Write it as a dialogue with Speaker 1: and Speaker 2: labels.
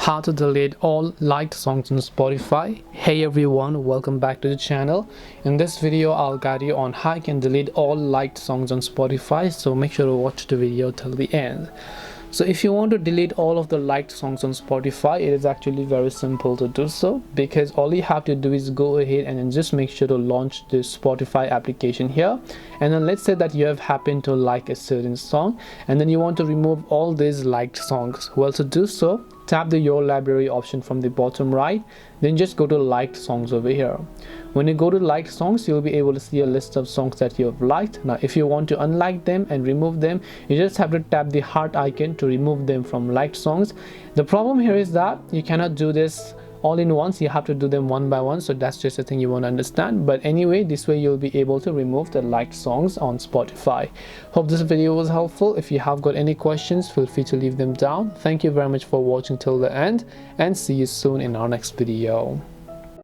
Speaker 1: How to delete all liked songs on Spotify. Hey everyone, welcome back to the channel. In this video I'll guide you on how you can delete all liked songs on Spotify, so make sure to watch the video till the end. So if you want to delete all of the liked songs on Spotify, it is actually very simple to do so, because all you have to do is go ahead and then just make sure to launch the Spotify application here. And then let's say that you have happened to like a certain song and then you want to remove all these liked songs. Well, to do so, tap the Your Library option from the bottom right, then just go to liked songs over here. When you go to liked songs, you'll be able to see a list of songs that you have liked. Now if you want to unlike them and remove them, you just have to tap the heart icon to remove them from liked songs. The problem here is that you cannot do this all in once, you have to do them one by one, so that's just a thing you want to understand. But anyway, this way you'll be able to remove the liked songs on Spotify. Hope this video was helpful. If you have got any questions, feel free to leave them down. Thank you very much for watching till the end, and see you soon in our next video.